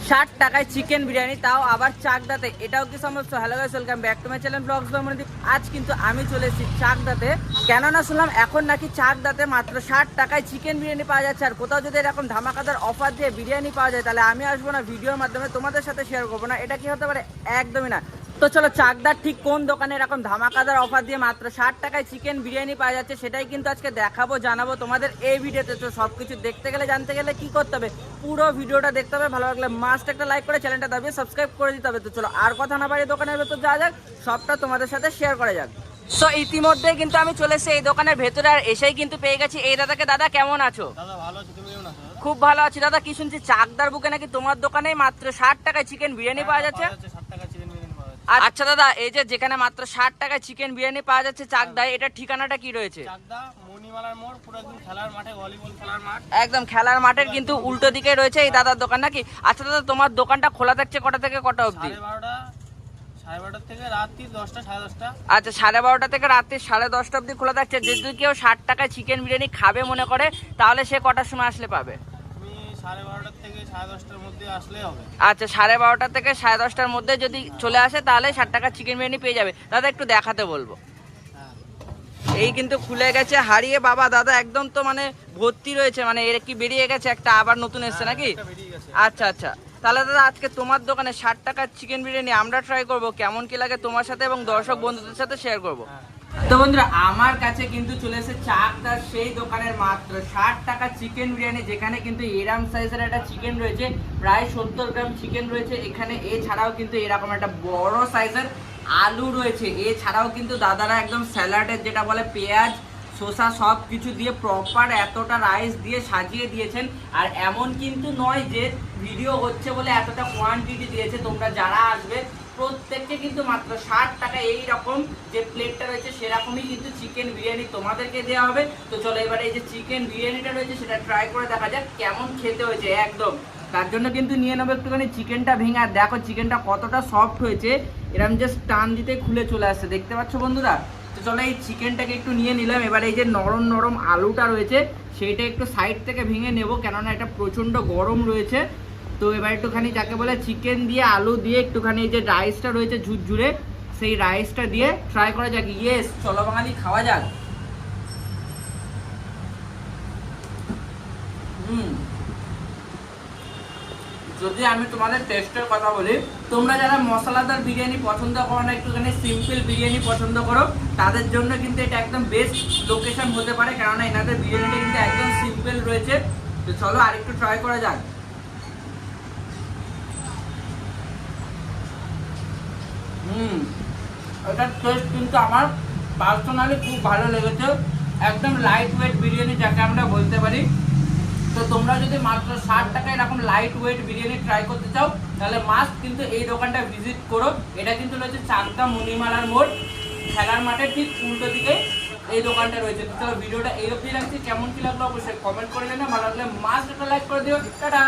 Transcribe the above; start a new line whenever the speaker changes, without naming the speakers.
60 টাকায় চিকেন বিরিয়ানি, তাও আবার চাকদাতে। এটাও কি সমস্ত? Hello guys, welcome back to my channel blogs by Monideep. আজ কিন্তু আমি চলে এসেছি চাকদাতে। কেননা শুনলাম এখন নাকি চাকদাতে মাত্র 60 টাকায় চিকেন বিরিয়ানি পাওয়া যাচ্ছে। আর কোথাও যদি এরকম ধামাকাদার অফার দিয়ে বিরিয়ানি পাওয়া যায় তাহলে আমি আসবো না ভিডিওর মাধ্যমে তোমাদের সাথে শেয়ার করবো না? এটা কি হতে পারে? একদমই না। তো চলো, চাকদার ঠিক কোন দোকানে এরকম ধামাকাদার অফার দিয়ে মাত্র 60 টাকায় চিকেন বিরিয়ানি পাওয়া যাচ্ছে সেটাই কিন্তু আজকে দেখাবো, জানাবো তোমাদের এই ভিডিওতে। তো সবকিছু দেখতে গেলে, জানতে গেলে কি করতে হবে? পুরো ভিডিওটা দেখতে হবে। ভালো লাগলে মাস্ট একটা লাইক করে চ্যানেলটা দাবিয়ে সাবস্ক্রাইব করে দিতে হবে। তো চলো আর কথা না বাড়িয়ে দোকানের ভেতর যাওয়া যাক, সবটা তোমাদের সাথে শেয়ার করা যাক। সো ইতিমধ্যে কিন্তু আমি চলে এসেছি এই দোকানের ভেতরে, আর এসেই কিন্তু পেয়ে গেছি এই দাদাকে। দাদা কেমন আছো?
দাদা ভালো আছি, তুমি কেমন আছো?
খুব ভালো আছি দাদা। কি শুনছি চাকদার বুকে নাকি তোমার দোকানে মাত্র 60 টাকায় চিকেন বিরিয়ানি পাওয়া যাচ্ছে?
60 টাকা চিকেন বিরিয়ানি পাওয়া যাচ্ছে।
আচ্ছা দাদা, এই যে যেখানে মাত্র 60 টাকায় চিকেন বিরিয়ানি পাওয়া যাচ্ছে চাকদায়, এটা ঠিকানাটা কি রয়েছে?
চাকদা মণিমালার মোড়, পুরো একদম খেলার মাঠে, ভলিবল খেলার মাঠ,
একদম খেলার মাঠের কিন্তু উল্টো দিকে রয়েছে এই দাদার দোকান নাকি? আচ্ছা দাদা, তোমার দোকানটা খোলা থাকছে কটা থেকে কটা অবধি?
12:30 থেকে রাত্রি 10টা, 10:30।
আচ্ছা, 12:30 থেকে রাত্রি 10:30 অবধি খোলা থাকছে। যদি কেউ 60 টাকায় চিকেন বিরিয়ানি খাবে মনে করে তাহলে সে কটার সময় আসলে পাবে?
তুমি 12:30 থেকে 10:30টার মধ্যে আসলেই হবে।
আচ্ছা, 12:30 থেকে 10:30টার মধ্যে যদি চলে আসে তাহলে 60 টাকার চিকেন বিরিয়ানি পেয়ে যাবে। দাদা একটু দেখাতে বলবো।
হ্যাঁ,
এই কিন্তু খুলে গেছে হারিয়ে বাবা দাদা, একদম তো মানে ভর্তি রয়েছে। মানে এর কি বেরিয়ে গেছে একটা, আবার নতুন এসছে নাকি?
একটা বেরিয়ে গেছে।
আচ্ছা আচ্ছা, তাহলে দাদা আজকে তোমার দোকানে 60 টাকার চিকেন বিরিয়ানি আমরা ট্রাই করব, কেমন কি লাগে তোমার সাথে এবং দর্শক বন্ধুদের সাথে শেয়ার করব।
হ্যাঁ।
তো বন্ধুরা, আমার কাছে কিন্তু চলে এসেছে চাকদার সেই দোকানের মাত্র 60 টাকা চিকেন বিরিয়ানি, যেখানে কিন্তু এরম সাইজের একটা চিকেন রয়েছে, প্রায় 70 গ্রাম চিকেন রয়েছে এখানে। এছাড়াও কিন্তু এরকম একটা বড় সাইজের আলু রয়েছে। এছাড়াও কিন্তু দাদারা একদম স্যালাডের যেটা বলে পেঁয়াজ শসা সব কিছু দিয়ে প্রপার এতটা রাইস দিয়ে সাজিয়ে দিয়েছেন। আর এমন কিন্তু নয় যে ভিডিও হচ্ছে বলে এতটা কোয়ান্টিটি দিয়েছে। তোমরা যারা আসবে প্রত্যেককে কিন্তু মাত্র 60 টাকা এই রকম যে প্লেটটা রয়েছে সেরকমই কিন্তু চিকেন বিরিয়ানি তোমাদেরকে দেওয়া হবে। তো চলো এবারে এই যে চিকেন বিরিয়ানিটা রয়েছে সেটা ট্রাই করে দেখা যাক কেমন খেতে হয়েছে একদম। তার জন্য কিন্তু নিয়ে নেবো একটুখানি চিকেনটা ভেঙে। আর দেখো চিকেনটা কতটা সফট হয়েছে, এরকম জাস্ট টান দিতে খুলে চলে আসছে, দেখতে পাচ্ছ বন্ধুরা? তো চলো এই চিকেনটাকে একটু নিয়ে নিলাম। এবারে এই যে নরম নরম আলুটা রয়েছে সেইটা একটু সাইড থেকে ভেঙে নেব, কেননা এটা প্রচণ্ড গরম রয়েছে। তো এবার একটুখানি যাকে বলে চিকেন দিয়ে আলু দিয়ে একটুখানি এই যে রাইসটা রয়েছে ঝুরঝুরে, সেই রাইসটা দিয়ে ট্রাই করা যাক। ইয়েস, চলো বাঙালি খাওয়া যাক। যদি আমি তোমাদের টেস্টের কথা বলি, তোমরা যারা মশলাদার বিরিয়ানি পছন্দ করো না, একটুখানি সিম্পল বিরিয়ানি পছন্দ করো, তাদের জন্য কিন্তু এটা একদম বেস্ট লোকেশন হতে পারে, কেননা এনাদের বিরিয়ানিটা কিন্তু একদম সিম্পল রয়েছে। তো চলো আরেকটু ট্রাই করা যাক। এটার টেস্ট কিন্তু আমার পার্সোনালি খুব ভালো লেগেছে। একদম লাইট ওয়েট বিরিয়ানি যাকে আমরা বলতে পারি। তো তোমরা যদি মাত্র 60 টাকায় এরকম লাইট ওয়েট বিরিয়ানি ট্রাই করতে চাও তাহলে মাস্ট কিন্তু এই দোকানটা ভিজিট করো। এটা কিন্তু রয়েছে চাকদা মণিমালার মোড়, খেলার মাঠের ঠিক উল্টো দিকে এই দোকানটা রয়েছে। তো চলো ভিডিওটা এই অবধি রাখছি। কেমন কি লাগলো অবশ্যই কমেন্ট করে জানাও। ভালো লাগলে মাস্ট একটা লাইক করে দিও। টাটা।